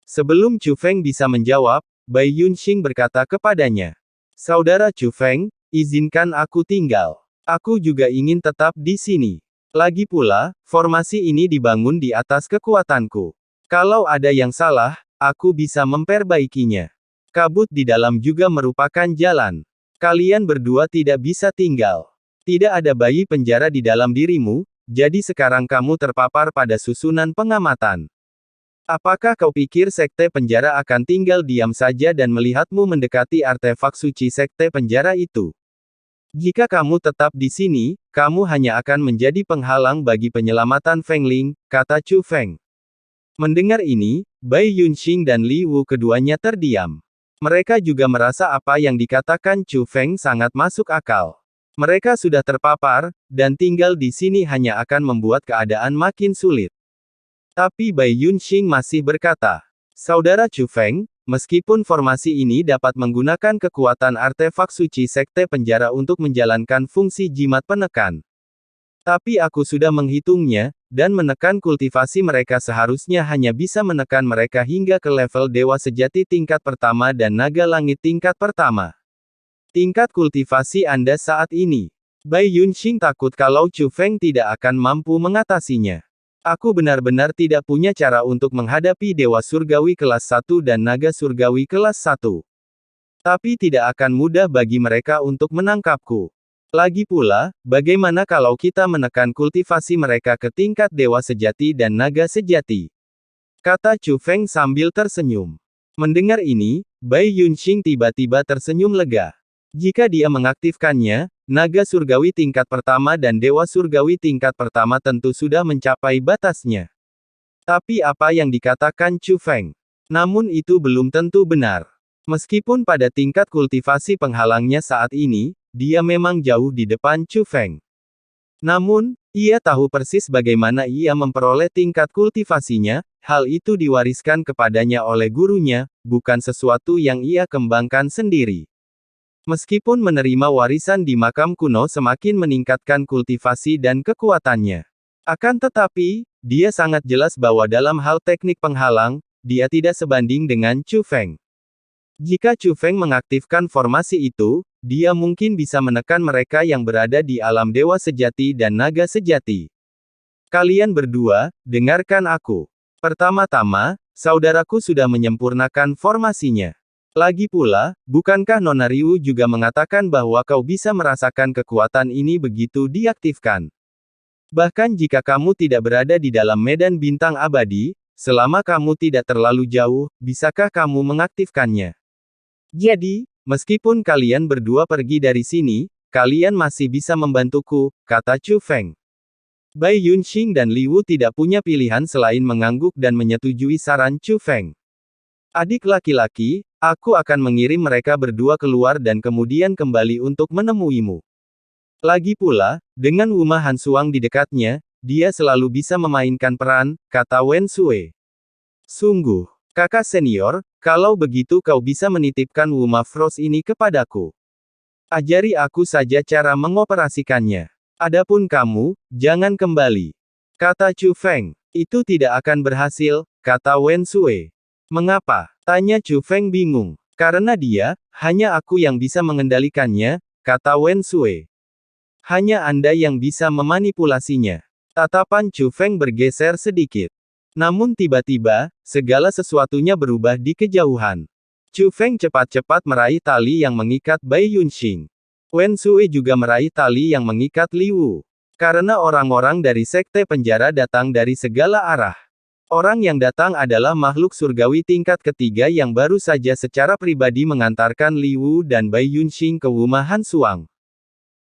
Sebelum Chu Feng bisa menjawab, Bai Yunxing berkata kepadanya. Saudara Chu Feng, izinkan aku tinggal. Aku juga ingin tetap di sini. Lagi pula, formasi ini dibangun di atas kekuatanku. Kalau ada yang salah, aku bisa memperbaikinya. Kabut di dalam juga merupakan jalan. Kalian berdua tidak bisa tinggal. Tidak ada bayi penjara di dalam dirimu, jadi sekarang kamu terpapar pada susunan pengamatan. Apakah kau pikir sekte penjara akan tinggal diam saja dan melihatmu mendekati artefak suci sekte penjara itu? Jika kamu tetap di sini, kamu hanya akan menjadi penghalang bagi penyelamatan Feng Ling, kata Chu Feng. Mendengar ini, Bai Yunxing dan Li Wu keduanya terdiam. Mereka juga merasa apa yang dikatakan Chu Feng sangat masuk akal. Mereka sudah terpapar, dan tinggal di sini hanya akan membuat keadaan makin sulit. Tapi Bai Yunxing masih berkata, Saudara Chu Feng, meskipun formasi ini dapat menggunakan kekuatan artefak suci sekte penjara untuk menjalankan fungsi jimat penekan. Tapi aku sudah menghitungnya, dan menekan kultivasi mereka seharusnya hanya bisa menekan mereka hingga ke level dewa sejati tingkat pertama dan naga langit tingkat pertama. Tingkat kultivasi Anda saat ini. Bai Yunxing takut kalau Chu Feng tidak akan mampu mengatasinya. Aku benar-benar tidak punya cara untuk menghadapi Dewa Surgawi kelas 1 dan Naga Surgawi kelas 1. Tapi tidak akan mudah bagi mereka untuk menangkapku. Lagi pula, bagaimana kalau kita menekan kultivasi mereka ke tingkat Dewa Sejati dan Naga Sejati? Kata Chu Feng sambil tersenyum. Mendengar ini, Bai Yunxing tiba-tiba tersenyum lega. Jika dia mengaktifkannya, Naga Surgawi tingkat pertama dan Dewa Surgawi tingkat pertama tentu sudah mencapai batasnya. Tapi apa yang dikatakan Chu Feng? Namun itu belum tentu benar. Meskipun pada tingkat kultivasi penghalangnya saat ini, dia memang jauh di depan Chu Feng. Namun, ia tahu persis bagaimana ia memperoleh tingkat kultivasinya, hal itu diwariskan kepadanya oleh gurunya, bukan sesuatu yang ia kembangkan sendiri. Meskipun menerima warisan di makam kuno semakin meningkatkan kultivasi dan kekuatannya. Akan tetapi, dia sangat jelas bahwa dalam hal teknik penghalang, dia tidak sebanding dengan Chu Feng. Jika Chu Feng mengaktifkan formasi itu, dia mungkin bisa menekan mereka yang berada di alam dewa sejati dan naga sejati. Kalian berdua, dengarkan aku. Pertama-tama, saudaraku sudah menyempurnakan formasinya. Lagi pula, bukankah Nona Ryu juga mengatakan bahwa kau bisa merasakan kekuatan ini begitu diaktifkan? Bahkan jika kamu tidak berada di dalam medan bintang abadi, selama kamu tidak terlalu jauh, bisakah kamu mengaktifkannya? Jadi, meskipun kalian berdua pergi dari sini, kalian masih bisa membantuku, kata Chu Feng. Bai Yunxing dan Li Wu tidak punya pilihan selain mengangguk dan menyetujui saran Chu Feng. Adik laki-laki, aku akan mengirim mereka berdua keluar dan kemudian kembali untuk menemuimu. Lagi pula, dengan Wuma Hansuang di dekatnya, dia selalu bisa memainkan peran, kata Wen Sui. Sungguh, kakak senior, kalau begitu kau bisa menitipkan Wuma Frost ini kepadaku. Ajari aku saja cara mengoperasikannya. Adapun kamu, jangan kembali. Kata Chu Feng. Itu tidak akan berhasil, kata Wen Sui. Mengapa? Tanya Chu Feng bingung. Karena dia, hanya aku yang bisa mengendalikannya, kata Wen Sui. Hanya Anda yang bisa memanipulasinya. Tatapan Chu Feng bergeser sedikit. Namun tiba-tiba, segala sesuatunya berubah di kejauhan. Chu Feng cepat-cepat meraih tali yang mengikat Bai Yunxing. Wen Sui juga meraih tali yang mengikat Li Wu. Karena orang-orang dari sekte penjara datang dari segala arah. Orang yang datang adalah makhluk surgawi tingkat ketiga yang baru saja secara pribadi mengantarkan Li Wu dan Bai Yunxing ke Wuma Hansuang.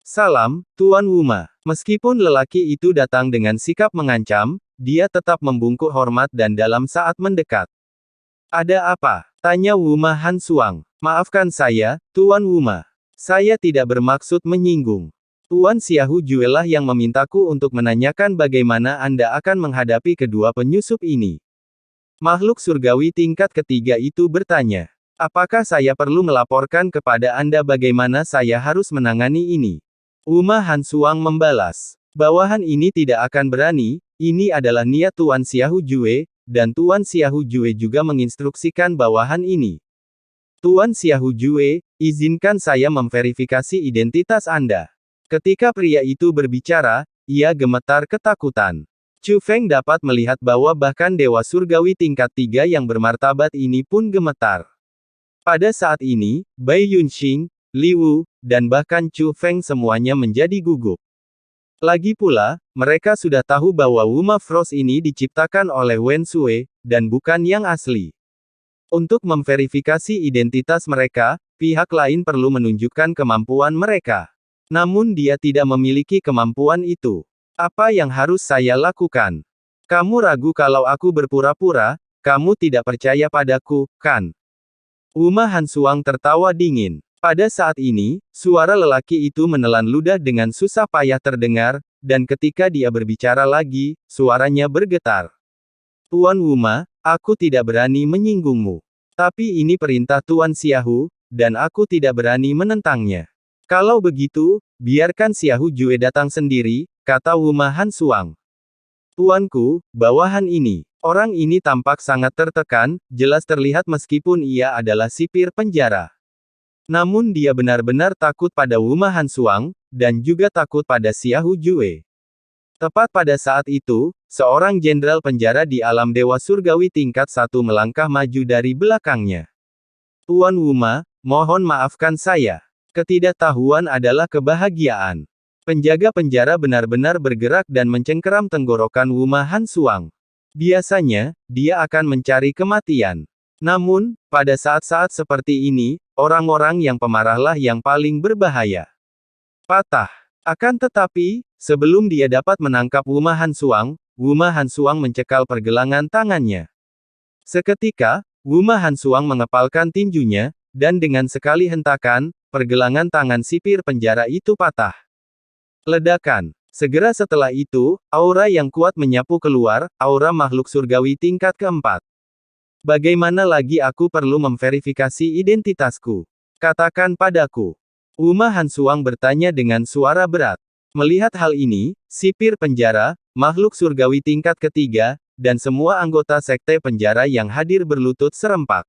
Salam, Tuan Wuma. Meskipun lelaki itu datang dengan sikap mengancam, dia tetap membungkuk hormat dan dalam saat mendekat. Ada apa? Tanya Wuma Hansuang. Maafkan saya, Tuan Wuma. Saya tidak bermaksud menyinggung. Tuan Xiaohu Juelah yang memintaku untuk menanyakan bagaimana Anda akan menghadapi kedua penyusup ini. Makhluk surgawi tingkat ketiga itu bertanya. Apakah saya perlu melaporkan kepada Anda bagaimana saya harus menangani ini? Wuma Hansuang membalas. Bawahan ini tidak akan berani, ini adalah niat Tuan Xiaohu Jue, dan Tuan Xiahou Jue juga menginstruksikan bawahan ini. Tuan Xiahou Jue, izinkan saya memverifikasi identitas Anda. Ketika pria itu berbicara, ia gemetar ketakutan. Chu Feng dapat melihat bahwa bahkan Dewa Surgawi tingkat 3 yang bermartabat ini pun gemetar. Pada saat ini, Bai Yunxing, Li Wu, dan bahkan Chu Feng semuanya menjadi gugup. Lagi pula, mereka sudah tahu bahwa Wuma Frost ini diciptakan oleh Wen Sui, dan bukan yang asli. Untuk memverifikasi identitas mereka, pihak lain perlu menunjukkan kemampuan mereka. Namun dia tidak memiliki kemampuan itu. Apa yang harus saya lakukan? Kamu ragu kalau aku berpura-pura, kamu tidak percaya padaku, kan? Wuma Hansuang tertawa dingin. Pada saat ini, suara lelaki itu menelan ludah dengan susah payah terdengar, dan ketika dia berbicara lagi, suaranya bergetar. Tuan Wuma, aku tidak berani menyinggungmu. Tapi ini perintah Tuan Xiahou, dan aku tidak berani menentangnya. Kalau begitu, biarkan Xiahou Jue datang sendiri, kata Wuma Hansuang. Tuanku, bawahan ini. Orang ini tampak sangat tertekan, jelas terlihat meskipun ia adalah sipir penjara. Namun dia benar-benar takut pada Wuma Hansuang, dan juga takut pada Xiahou Jue. Tepat pada saat itu, seorang jenderal penjara di alam Dewa Surgawi tingkat 1 melangkah maju dari belakangnya. Tuan Wuma, mohon maafkan saya. Ketidaktahuan adalah kebahagiaan. Penjaga penjara benar-benar bergerak dan mencengkeram tenggorokan Wuma Hansuang. Biasanya, dia akan mencari kematian. Namun, pada saat-saat seperti ini, orang-orang yang pemarahlah yang paling berbahaya. Patah. Akan tetapi, sebelum dia dapat menangkap Wuma Hansuang mencekal pergelangan tangannya. Seketika, Wuma Hansuang mengepalkan tinjunya, dan dengan sekali hentakan, pergelangan tangan sipir penjara itu patah. Ledakan. Segera setelah itu, aura yang kuat menyapu keluar, aura makhluk surgawi tingkat keempat. Bagaimana lagi aku perlu memverifikasi identitasku? Katakan padaku. Wuma Hansuang bertanya dengan suara berat. Melihat hal ini, sipir penjara, makhluk surgawi tingkat ketiga, dan semua anggota sekte penjara yang hadir berlutut serempak.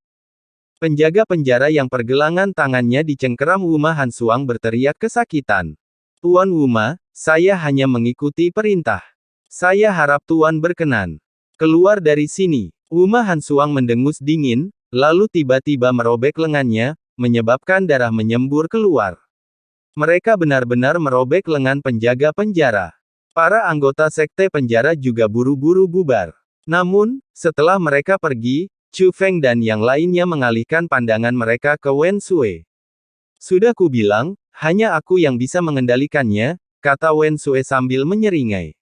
Penjaga penjara yang pergelangan tangannya dicengkeram Wuma Hansuang berteriak kesakitan. Tuan Wuma, saya hanya mengikuti perintah. Saya harap Tuan berkenan. Keluar dari sini. Wuma Hansuang mendengus dingin, lalu tiba-tiba merobek lengannya, menyebabkan darah menyembur keluar. Mereka benar-benar merobek lengan penjaga penjara. Para anggota sekte penjara juga buru-buru bubar. Namun, setelah mereka pergi, Chu Feng dan yang lainnya mengalihkan pandangan mereka ke Wen Sui. Sudah kubilang, hanya aku yang bisa mengendalikannya, kata Wen Sui sambil menyeringai.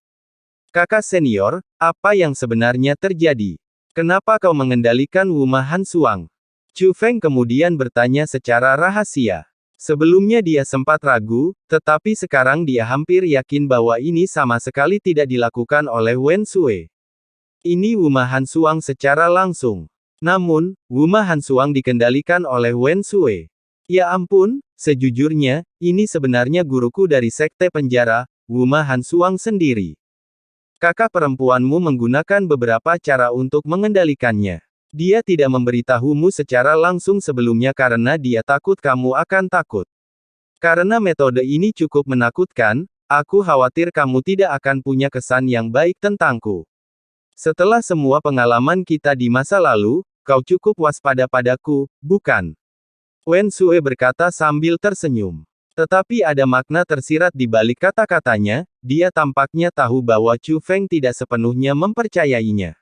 Kakak senior, apa yang sebenarnya terjadi? Kenapa kau mengendalikan Wuma Hansuang? Chu Feng kemudian bertanya secara rahasia. Sebelumnya dia sempat ragu, tetapi sekarang dia hampir yakin bahwa ini sama sekali tidak dilakukan oleh Wen Sui. Ini Wuma Hansuang secara langsung. Namun, Wuma Hansuang dikendalikan oleh Wen Sui. Ya ampun, sejujurnya, ini sebenarnya guruku dari sekte penjara, Wuma Hansuang sendiri. Kakak perempuanmu menggunakan beberapa cara untuk mengendalikannya. Dia tidak memberitahumu secara langsung sebelumnya karena dia takut kamu akan takut. Karena metode ini cukup menakutkan, aku khawatir kamu tidak akan punya kesan yang baik tentangku. Setelah semua pengalaman kita di masa lalu, kau cukup waspada padaku, bukan? Wen Sui berkata sambil tersenyum. Tetapi ada makna tersirat di balik kata-katanya, dia tampaknya tahu bahwa Chu Feng tidak sepenuhnya mempercayainya.